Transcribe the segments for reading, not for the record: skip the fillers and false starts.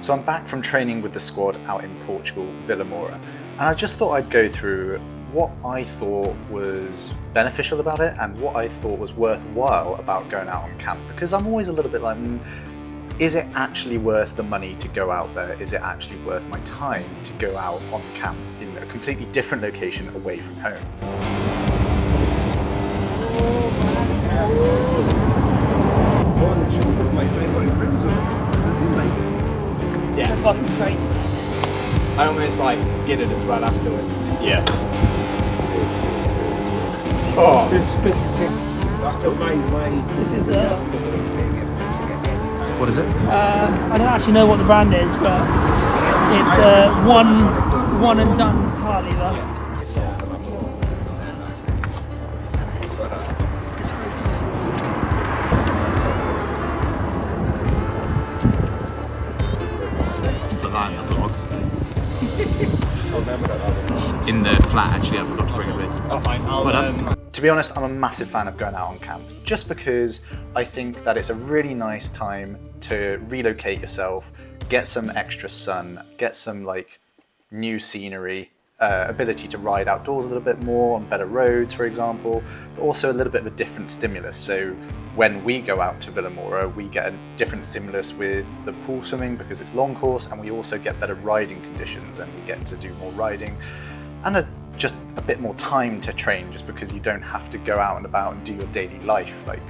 So I'm back from training with the squad out in Portugal, Vila Moura, and I just thought I'd go through what I thought was beneficial about it and what I thought was worthwhile about going out on camp, because I'm always a little bit like, is it actually worth the money to go out there? Is it actually worth my time to go out on camp in a completely different location away from home? Yeah, fucking great. I almost like skidded as well afterwards. Yeah. Oh, This is What is it? I don't actually know what the brand is, but it's one and done car lever. Put that in the vlog. In the flat, actually, I forgot to bring it with. that's fine. To be honest, I'm a massive fan of going out on camp, just because I think that it's a really nice time to relocate yourself, get some extra sun, get some like new scenery, ability to ride outdoors a little bit more on better roads, for example, but also a little bit of a different stimulus. So when we go out to Vila Moura, we get a different stimulus with the pool swimming because it's long course, and we also get better riding conditions and we get to do more riding and just a bit more time to train, just because you don't have to go out and about and do your daily life, like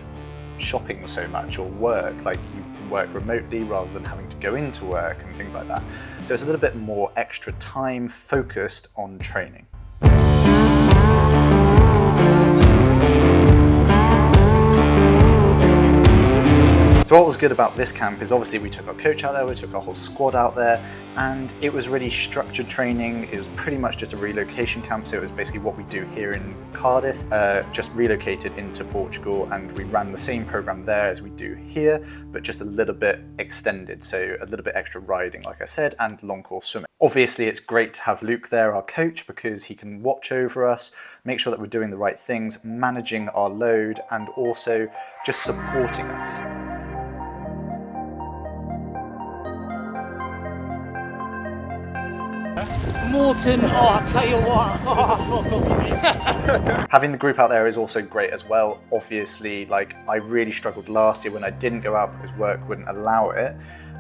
shopping so much or work. Like you can work remotely rather than having to go into work and things like that. So it's a little bit more extra time focused on training. So what was good about this camp is obviously we took our coach out there, we took our whole squad out there, and it was really structured training. It was pretty much just a relocation camp, so it was basically what we do here in Cardiff, just relocated into Portugal, and we ran the same program there as we do here, but just a little bit extended, so a little bit extra riding, like I said, and long course swimming. Obviously it's great to have Luke there, our coach, because he can watch over us, make sure that we're doing the right things, managing our load, and also just supporting us. Morton, oh, I'll tell you what. Oh. Having the group out there is also great as well. Obviously, like I really struggled last year when I didn't go out because work wouldn't allow it,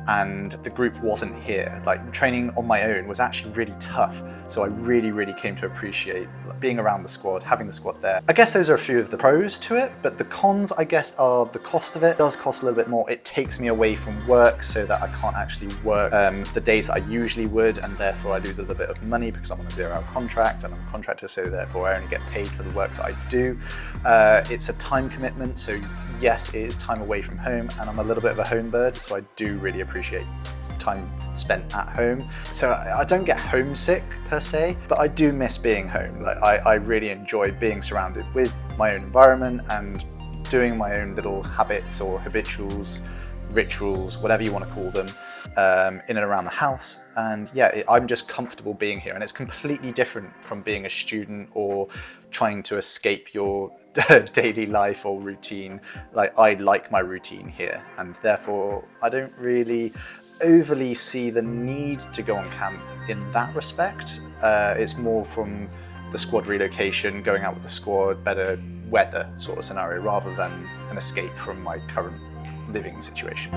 and the group wasn't here. Like training on my own was actually really tough. So I really came to appreciate being around the squad, having the squad there. I guess those are a few of the pros to it, but the cons, I guess, are the cost of it. It does cost a little bit more. It takes me away from work so that I can't actually work the days that I usually would, and therefore I lose a little bit of money because I'm on a 0-hour contract and I'm a contractor, so therefore I only get paid for the work that I do. It's a time commitment, so yes, it is time away from home, and I'm a little bit of a home bird, so I do really appreciate some time spent at home. So I don't get homesick per se, but I do miss being home. Like I really enjoy being surrounded with my own environment and doing my own little habits or habituals, rituals, whatever you want to call them, in and around the house. And yeah, I'm just comfortable being here, and it's completely different from being a student or trying to escape your daily life or routine. Like I like my routine here, and therefore I don't really overly see the need to go on camp in that respect. It's more from the squad relocation, going out with the squad, better weather sort of scenario, rather than an escape from my current living situation.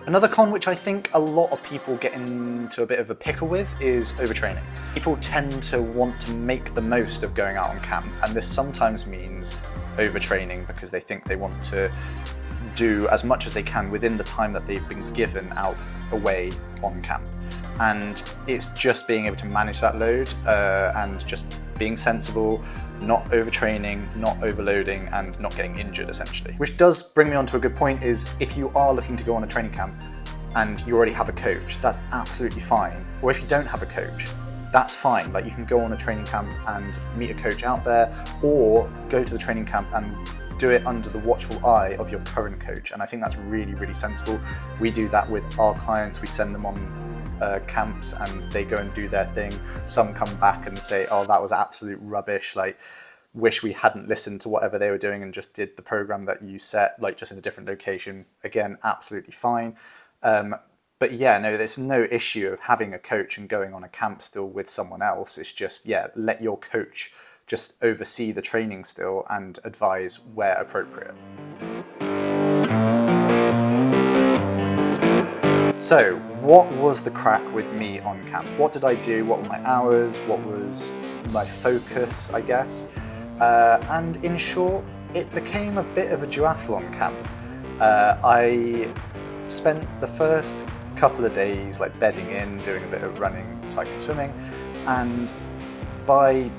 Another con which I think a lot of people get into a bit of a pickle with is overtraining. People tend to want to make the most of going out on camp, and this sometimes means overtraining because they think they want to do as much as they can within the time that they've been given out away on camp. And it's just being able to manage that load and just being sensible, not overtraining, not overloading, and not getting injured essentially. Which does bring me on to a good point, is if you are looking to go on a training camp and you already have a coach, that's absolutely fine. Or if you don't have a coach, that's fine. Like you can go on a training camp and meet a coach out there, or go to the training camp and do it under the watchful eye of your current coach. And I think that's really, really sensible. We do that with our clients. We send them on camps and they go and do their thing. Some come back and say, oh, that was absolute rubbish. Like, wish we hadn't listened to whatever they were doing and just did the program that you set, like just in a different location. Again, absolutely fine. But yeah, no, there's no issue of having a coach and going on a camp still with someone else. It's just, yeah, let your coach just oversee the training still and advise where appropriate. So, what was the crack with me on camp? What did I do? What were my hours? What was my focus, I guess? And in short, it became a bit of a duathlon camp. I spent the first couple of days like bedding in, doing a bit of running, cycling, swimming, and by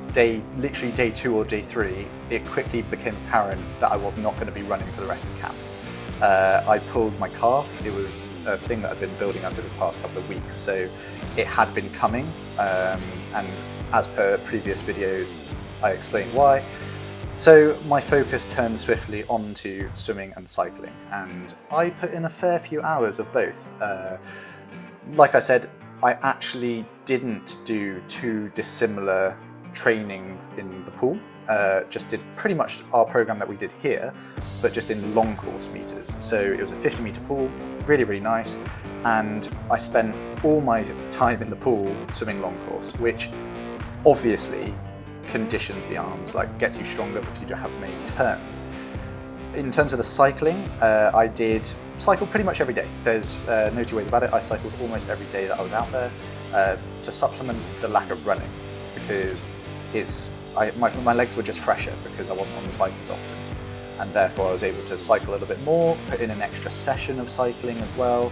literally day 2 or day 3, it quickly became apparent that I was not going to be running for the rest of camp. I pulled my calf. It was a thing that had been building up over the past couple of weeks, so it had been coming, and as per previous videos, I explained why. So my focus turned swiftly onto swimming and cycling, and I put in a fair few hours of both. Like I said, I actually didn't do too dissimilar training in the pool. Just did pretty much our program that we did here, but just in long course meters. So it was a 50-meter pool, really, really nice. And I spent all my time in the pool swimming long course, which obviously conditions the arms, like gets you stronger because you don't have as many turns. In terms of the cycling, I did cycle pretty much every day. There's no two ways about it. I cycled almost every day that I was out there to supplement the lack of running, because my legs were just fresher because I wasn't on the bike as often, and therefore I was able to cycle a little bit more, put in an extra session of cycling as well,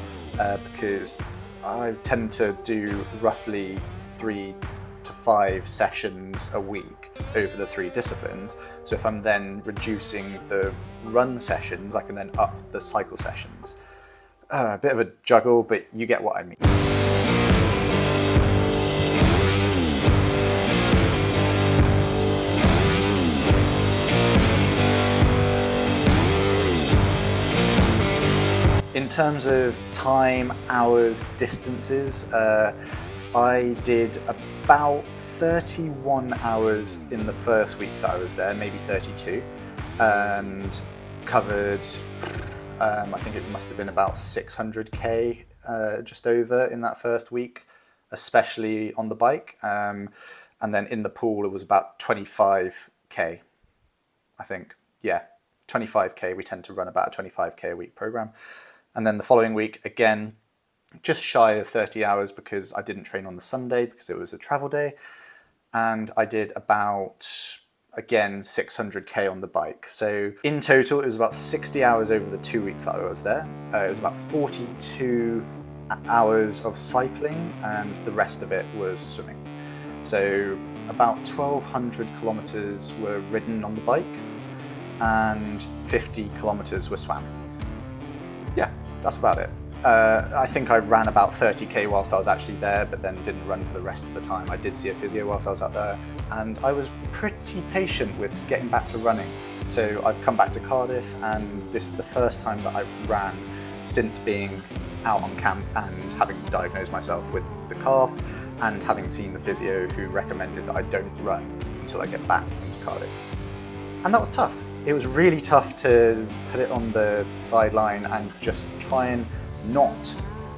because I tend to do roughly 3 to 5 sessions a week over the 3 disciplines. So if I'm then reducing the run sessions, I can then up the cycle sessions. A bit of a juggle, but you get what I mean. In terms of time, hours, distances, I did about 31 hours in the first week that I was there, maybe 32, and covered, I think it must have been about 600k, just over in that first week, especially on the bike. And then in the pool, it was about 25k, I think. Yeah, 25k. We tend to run about a 25k a week program. And then the following week, again, just shy of 30 hours because I didn't train on the Sunday because it was a travel day. And I did about, again, 600k on the bike. So in total, it was about 60 hours over the 2 weeks that I was there. It was about 42 hours of cycling and the rest of it was swimming. So about 1,200 kilometers were ridden on the bike and 50 kilometers were swam. Yeah, that's about it. I think I ran about 30k whilst I was actually there, but then didn't run for the rest of the time. I did see a physio whilst I was out there, and I was pretty patient with getting back to running. So I've come back to Cardiff, and this is the first time that I've ran since being out on camp and having diagnosed myself with the calf and having seen the physio who recommended that I don't run until I get back into Cardiff. And that was tough. It was really tough to put it on the sideline and just try and not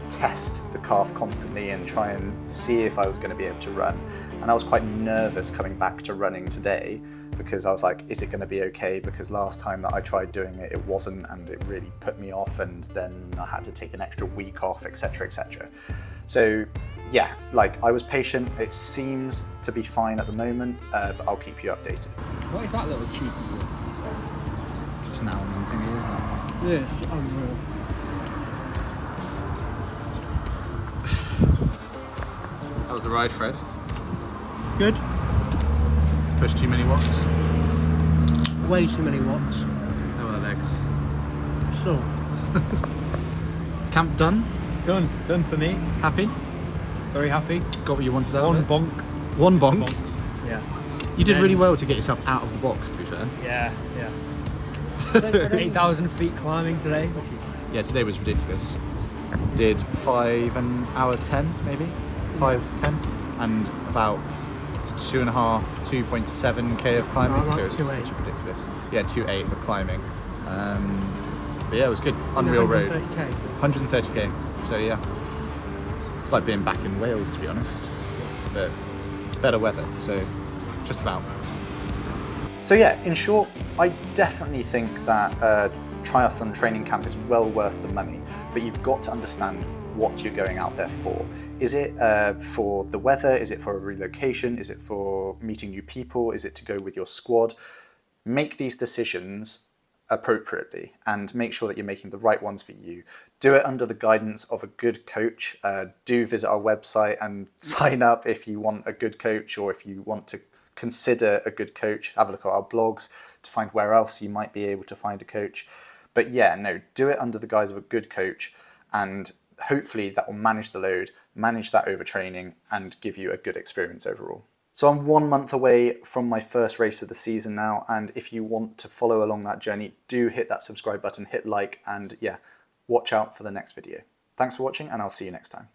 test the calf constantly and try and see if I was going to be able to run. And I was quite nervous coming back to running today because I was like, is it going to be okay? Because last time that I tried doing it, it wasn't, and it really put me off, and then I had to take an extra week off, etc, etc. So yeah, like, I was patient. It seems to be fine at the moment, but I'll keep you updated. What is that little cheeky one? Just an almond thingy, isn't it? Yeah, it's unreal. How was the ride, Fred? Good. Push too many watts? Way too many watts. How are the legs? So. Camp done? Done for me. Happy? Very happy. Got what you wanted out One of it? bonk. One bonk? Yeah. You did really well to get yourself out of the box, to be fair. Yeah. 8,000 feet climbing today. Yeah, today was ridiculous. Did 5 hours 10 maybe, 5:10, and about 2.7k of climbing. So it's ridiculous. Yeah, 2.8 of climbing. But yeah, it was good. Unreal road. 130k. So yeah, it's like being back in Wales, to be honest, but better weather. So just about. So yeah, in short, I definitely think that triathlon training camp is well worth the money, but you've got to understand what you're going out there for. Is it for the weather? Is it for a relocation? Is it for meeting new people? Is it to go with your squad? Make these decisions appropriately and make sure that you're making the right ones for you. Do it under the guidance of a good coach. Do visit our website and sign up if you want a good coach, or if you want to consider a good coach. Have a look at our blogs to find where else you might be able to find a coach. But yeah, no, do it under the guise of a good coach, and hopefully that will manage the load, manage that overtraining, and give you a good experience overall. So I'm 1 month away from my first race of the season now, and if you want to follow along that journey, do hit that subscribe button, hit like, and yeah, watch out for the next video. Thanks for watching, and I'll see you next time.